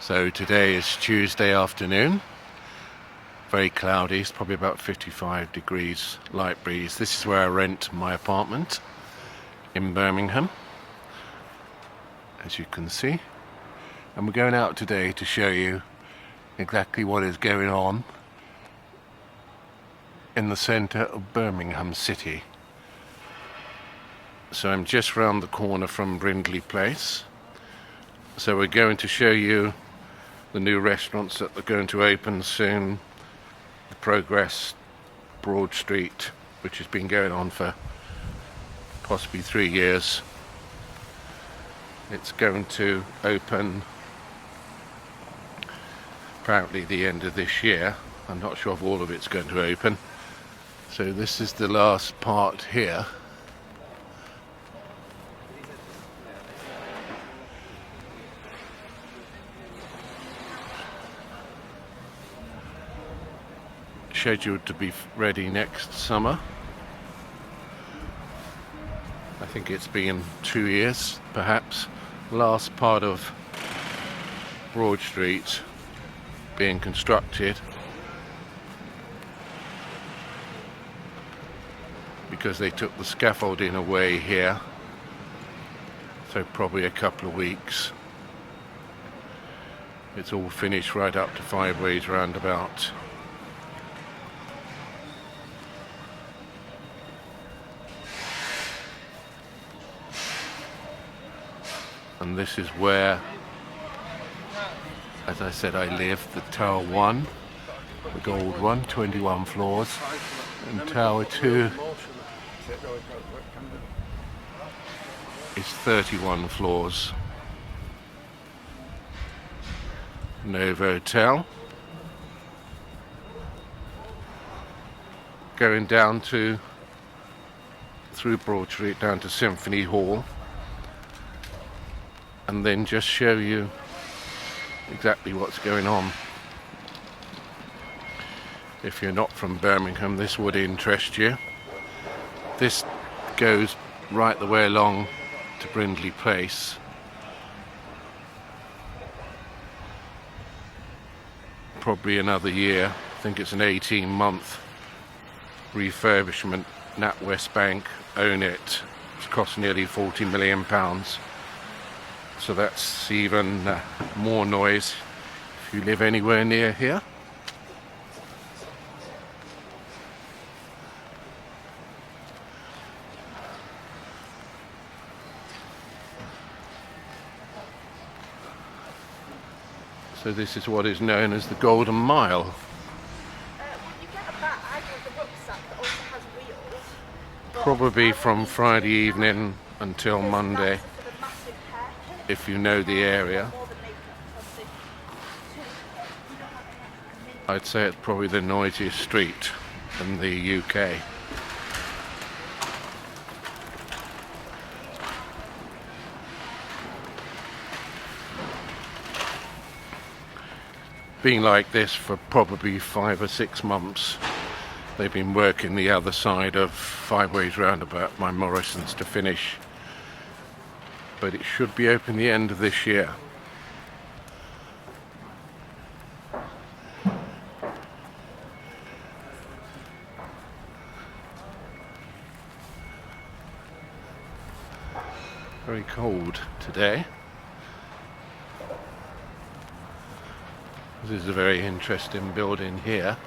So today is Tuesday afternoon, very cloudy, it's probably about 55 degrees, light breeze. This is where I rent my apartment in Birmingham, as you can see. And we're going out today to show you exactly what is going on in the centre of Birmingham City. So I'm just round the corner from Brindley Place. So we're going to show you the new restaurants that are going to open soon. The Progress Broad Street, which has been going on for possibly 3 years. It's going to open apparently the end of this year. I'm not sure if all of it's going to open. So this is the last part here. Scheduled to be ready next summer. I think it's been 2 years, perhaps. Last part of Broad Street being constructed, because they took the scaffolding away here, so probably a couple of weeks. It's all finished right up to Five Ways Roundabout. And this is where, as I said, I live. The Tower 1, the gold one, 21 floors, and Tower 2 is 31 floors. Nova Hotel. Going down through Broad Street down to Symphony Hall. And then just show you exactly what's going on. If you're not from Birmingham, this would interest you. This goes right the way along to Brindley Place. Probably another year. I think it's an 18-month refurbishment. NatWest Bank own it. It's cost nearly £40 million. So that's even more noise if you live anywhere near here. So this is what is known as the Golden Mile. When you get a bag with a rucksack that also has wheels. Probably from Friday evening until Monday, if you know the area. I'd say it's probably the noisiest street in the UK. Been like this for probably 5 or 6 months. They've been working the other side of Five Ways Roundabout by Morrison's to finish. But it should be open the end of this year. Very cold today. This is a very interesting building here.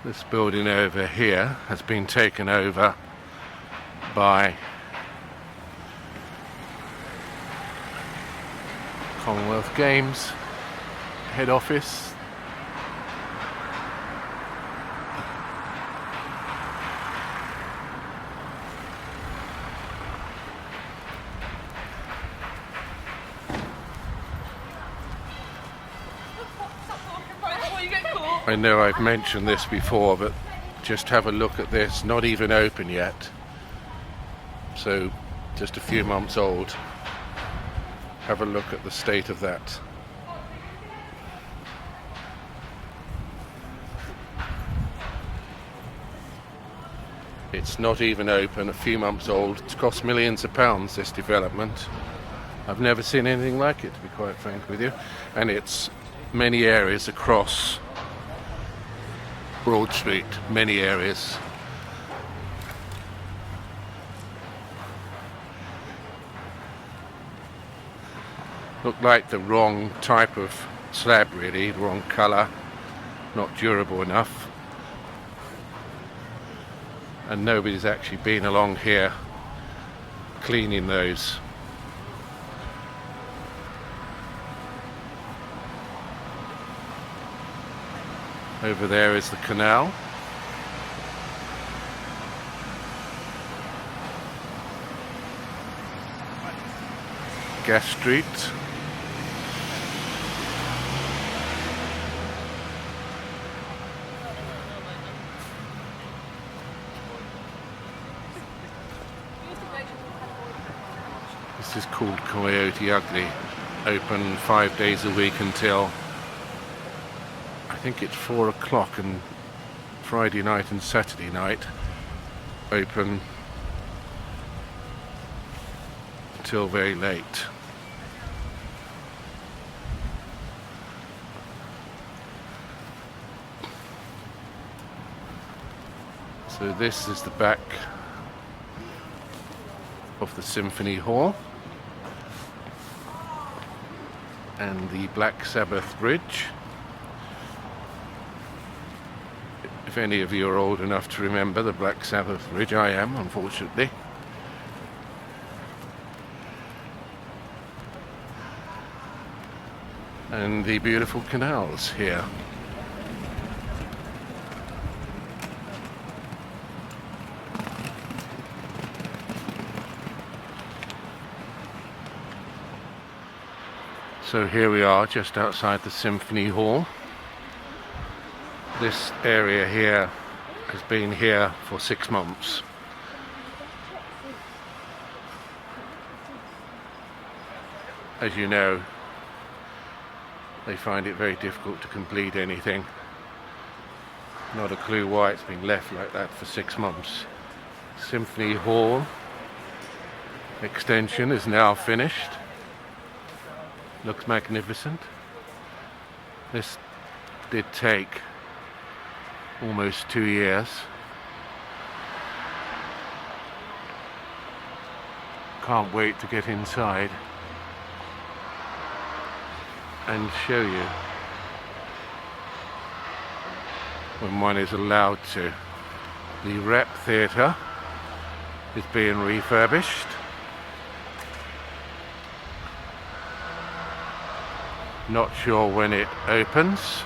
This building over here has been taken over by Commonwealth Games head office. I know I've mentioned this before, but just have a look at this, not even open yet. So just a few months old. Have a look at the state of that. It's not even open, a few months old. It's cost millions of pounds, this development. I've never seen anything like it, to be quite frank with you. And it's many areas across Broad Street, many areas. Look like the wrong type of slab, really, the wrong colour, not durable enough. And nobody's actually been along here cleaning those. Over there is the canal. Gas Street. This is called Coyote Ugly. Open 5 days a week until I think it's 4 o'clock, and Friday night and Saturday night open until very late. So this is the back of the Symphony Hall and the Black Sabbath Bridge. If any of you are old enough to remember the Black Sabbath Bridge, I am, unfortunately. And the beautiful canals here. So here we are, just outside the Symphony Hall. This area here has been here for 6 months. As you know, they find it very difficult to complete anything. Not a clue why it's been left like that for 6 months. Symphony Hall extension is now finished. Looks magnificent. This did take almost 2 years. Can't wait to get inside and show you when one is allowed to. The Rep Theatre is being refurbished. Not sure when it opens.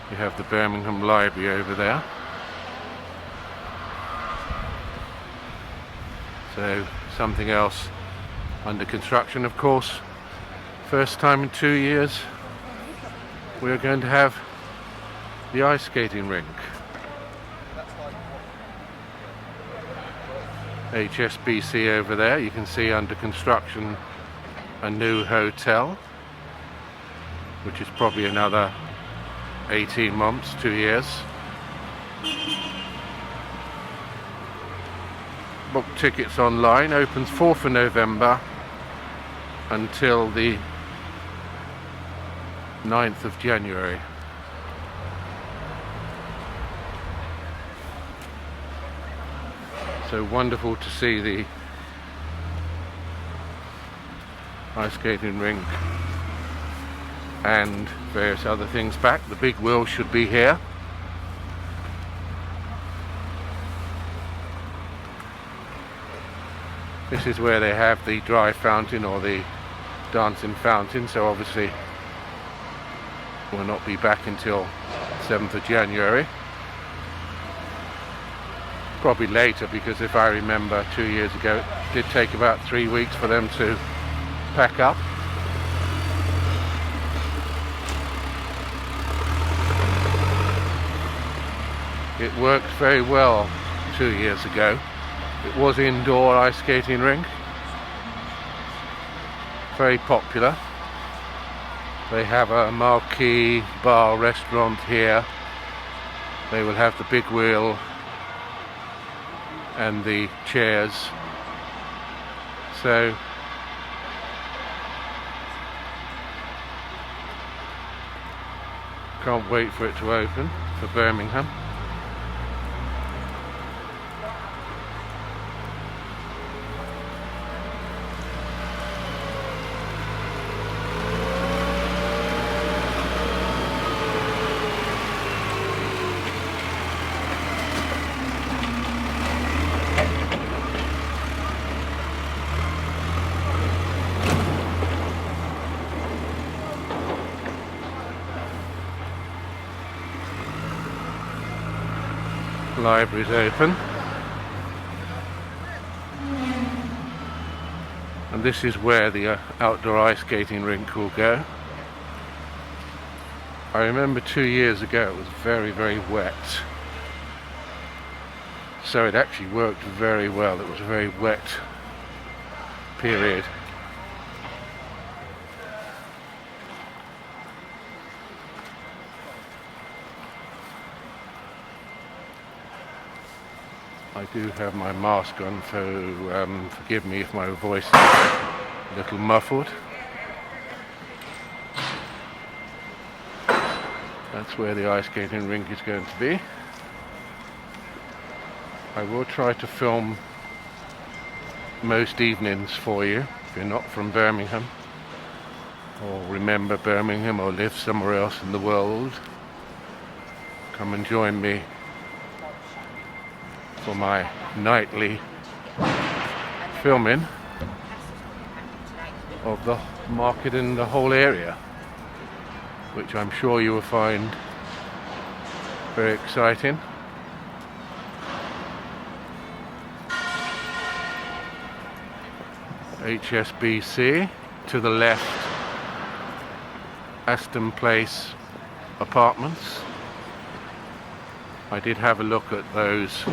You have the Birmingham Library over there. So something else under construction, of course. First time in 2 years we're going to have the ice skating rink. HSBC over there. You can see under construction a new hotel, which is probably another 18 months, 2 years. Book tickets online. Opens 4th of November until the 9th of January. So wonderful to see the ice skating rink and various other things back. The big wheel should be here. This is where they have the dry fountain or the dancing fountain, so obviously will not be back until 7th of January. Probably later, because if I remember 2 years ago it did take about 3 weeks for them to pack up. It worked very well 2 years ago. It was indoor ice skating rink. Very popular. They have a marquee bar restaurant here. They will have the big wheel and the chairs. So can't wait for it to open for Birmingham. Library's open, and this is where the outdoor ice skating rink will go. I remember 2 years ago it was very, very wet, so it actually worked very well. It was a very wet period. I do have my mask on, so forgive me if my voice is a little muffled. That's where the ice skating rink is going to be. I will try to film most evenings for you if you're not from Birmingham, or remember Birmingham, or live somewhere else in the world. Come and join me for my nightly filming of the market in the whole area, which I'm sure you will find very exciting. HSBC to the left, Aston Place apartments. I did have a look at those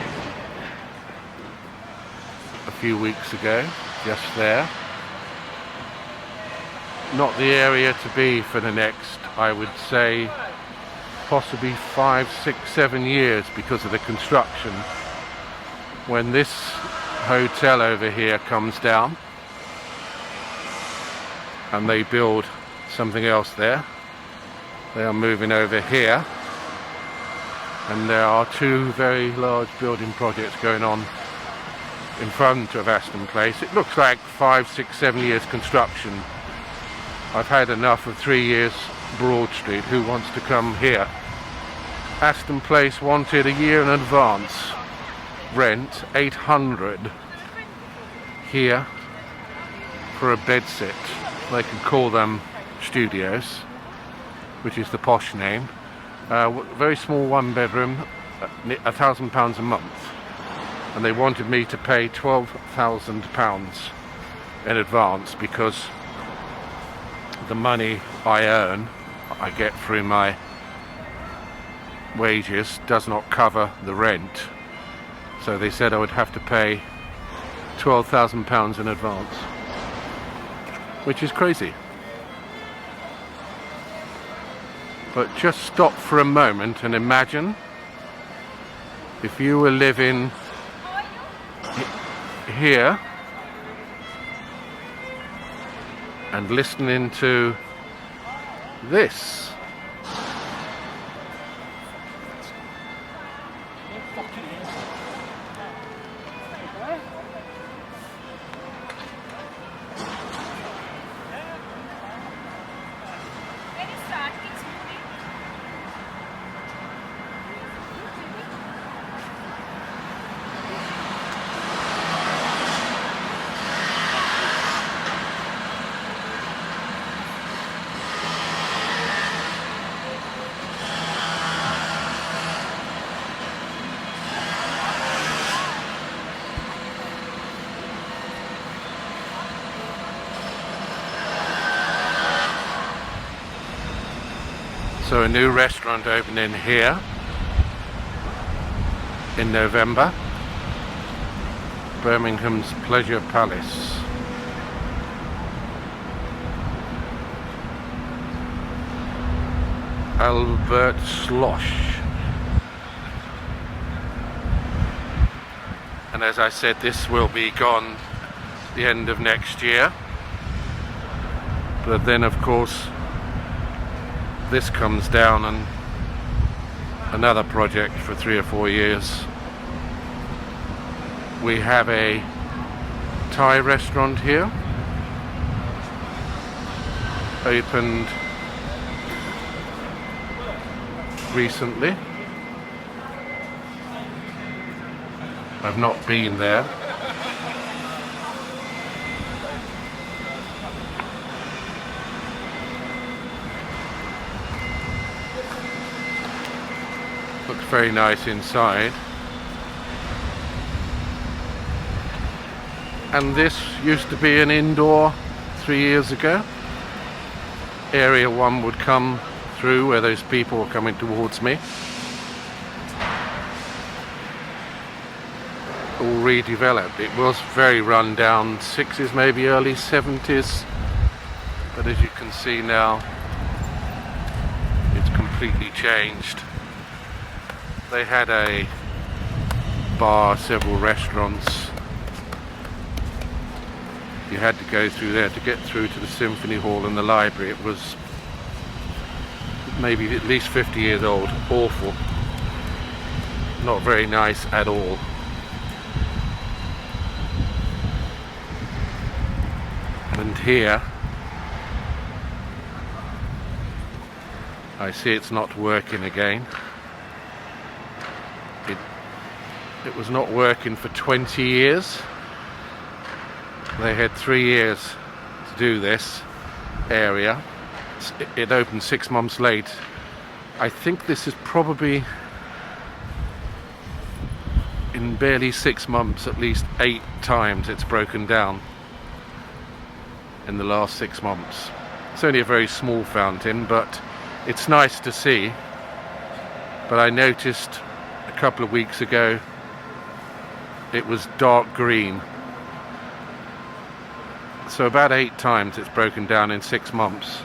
a few weeks ago, just there. Not the area to be for the next, I would say, possibly 5, 6, 7 years because of the construction. When this hotel over here comes down and they build something else there, they are moving over here, and there are 2 very large building projects going on in front of Aston Place. It looks like 5, 6, 7 years construction. I've had enough of 3 years Broad Street. Who wants to come here? Aston Place wanted a year in advance rent, 800 here for a bed sit. They can call them studios, which is the posh name. Very small 1-bedroom, £1,000 a month. And they wanted me to pay £12,000 in advance because the money I earn, I get through my wages, does not cover the rent. So they said I would have to pay £12,000 in advance, which is crazy. But just stop for a moment and imagine if you were living here and listening to this. So a new restaurant opening here. in November. Birmingham's Pleasure Palace. Albert Slosh. And as I said, this will be gone the end of next year. But then of course this comes down and another project for 3 or 4 years. We have a Thai restaurant here, opened recently. I've not been there. Looks very nice inside. And this used to be an indoor 3 years ago. Area 1 would come through where those people were coming towards me. All redeveloped. It was very run down, 60s, maybe early 70s. But as you can see now, it's completely changed. They had a bar, several restaurants. You had to go through there to get through to the Symphony Hall and the library. It was maybe at least 50 years old. Awful. Not very nice at all. And here I see it's not working again. It was not working for 20 years. They had 3 years to do this area. It opened 6 months late. I think this is probably, in barely 6 months, at least 8 times it's broken down in the last 6 months. It's only a very small fountain, but it's nice to see. But I noticed a couple of weeks ago it was dark green. So about 8 times it's broken down in 6 months,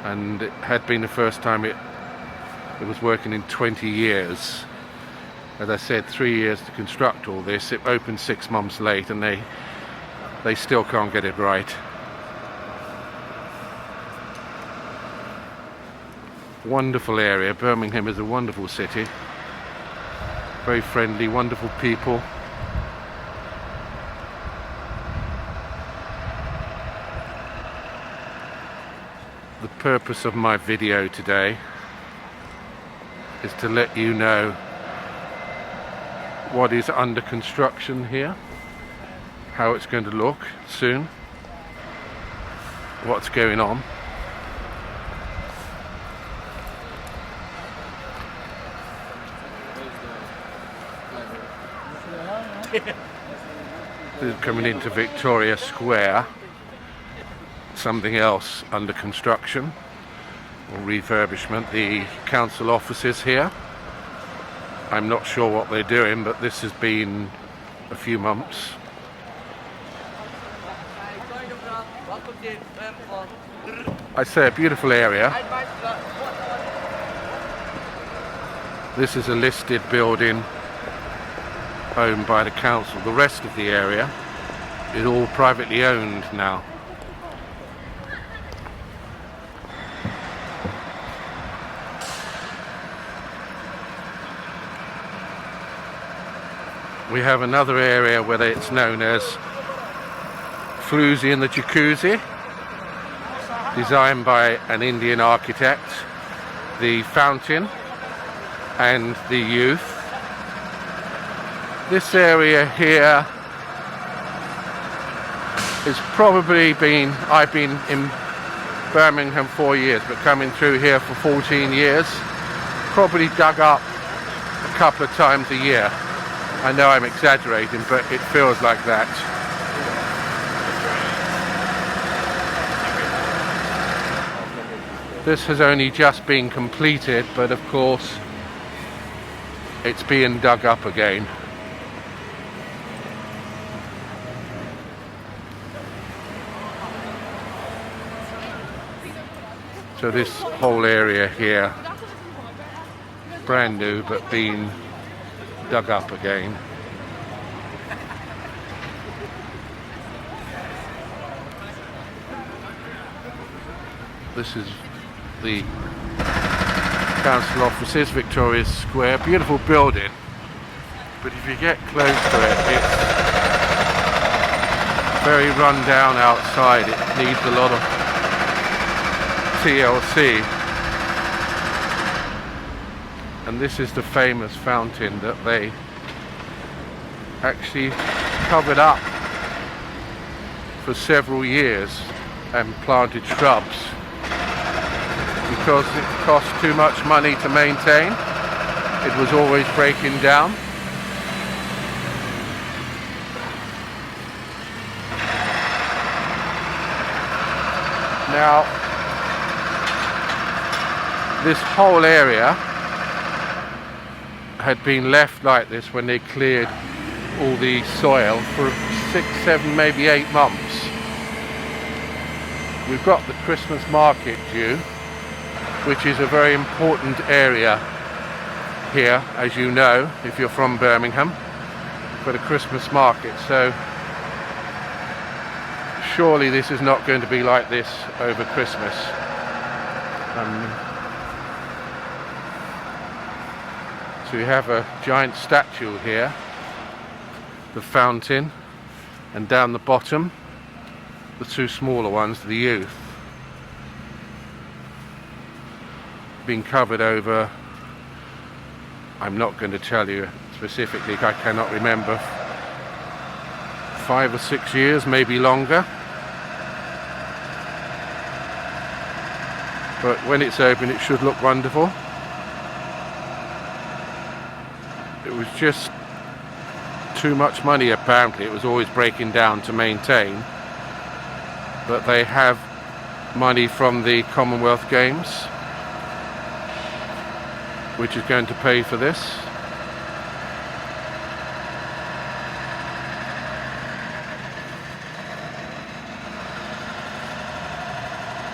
and it had been the first time it was working in 20 years. As I said, 3 years to construct all this. It opened 6 months late, and they still can't get it right. Wonderful area. Birmingham is a wonderful city. Very friendly, wonderful people. The purpose of my video today is to let you know what is under construction here, how it's going to look soon, what's going on. This is coming into Victoria Square. Something else under construction or refurbishment. The council offices here. I'm not sure what they're doing, but this has been a few months. I say a beautiful area. This is a listed building owned by the council. The rest of the area is all privately owned now. We have another area where it's known as Floozy and the Jacuzzi, designed by an Indian architect. The fountain and the youth. This area here is probably been, I've been in Birmingham 4 years, but coming through here for 14 years, probably dug up a couple of times a year. I know I'm exaggerating, but it feels like that. This has only just been completed, but of course it's being dug up again. So this whole area here, brand new but being dug up again. This is the council offices, Victoria Square. Beautiful building, but if you get close to it, it's very run down outside. It needs a lot of TLC. And this is the famous fountain that they actually covered up for several years and planted shrubs because it cost too much money to maintain. It was always breaking down. Now, this whole area had been left like this when they cleared all the soil for 6, 7, maybe 8 months. We've got the Christmas market due, which is a very important area here, as you know, if you're from Birmingham, for the Christmas market. So surely this is not going to be like this over Christmas. So you have a giant statue here, the fountain, and down the bottom, the 2 smaller ones, the youth. Being covered over, I'm not going to tell you specifically, I cannot remember, 5 or 6 years, maybe longer. But when it's open, it should look wonderful. It was just too much money, apparently. It was always breaking down to maintain. But they have money from the Commonwealth Games, which is going to pay for this.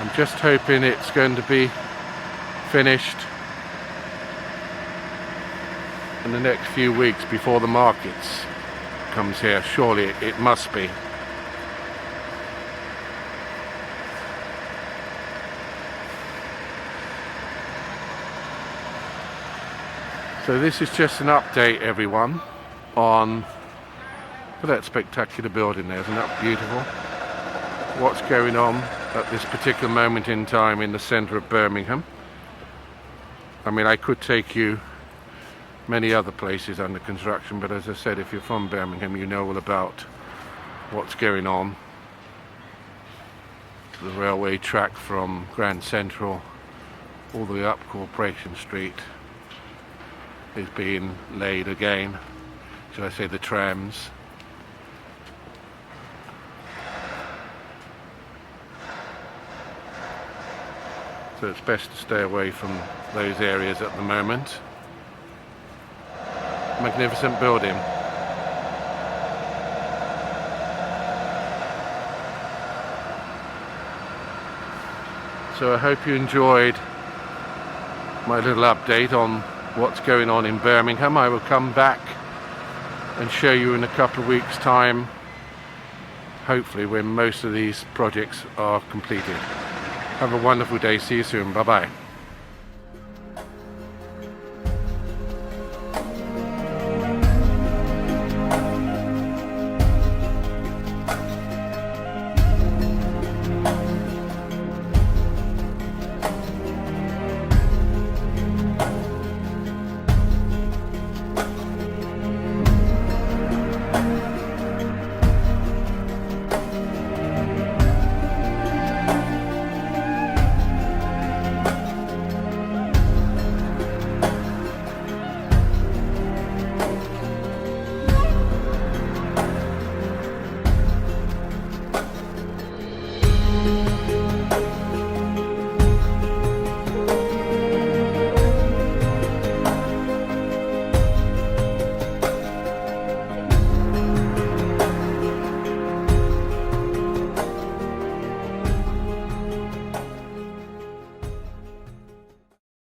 I'm just hoping it's going to be finished in the next few weeks before the markets comes here. Surely it must be. So this is just an update, everyone, on that spectacular building there. Isn't that beautiful? What's going on at this particular moment in time in the centre of Birmingham. I mean, I could take you many other places under construction, but as I said, if you're from Birmingham, you know all about what's going on. The railway track from Grand Central all the way up Corporation Street is being laid again. Should I say the trams? So it's best to stay away from those areas at the moment. Magnificent building. So I hope you enjoyed my little update on what's going on in Birmingham. I will come back and show you in a couple of weeks' time, hopefully when most of these projects are completed. Have a wonderful day. See you soon. Bye bye.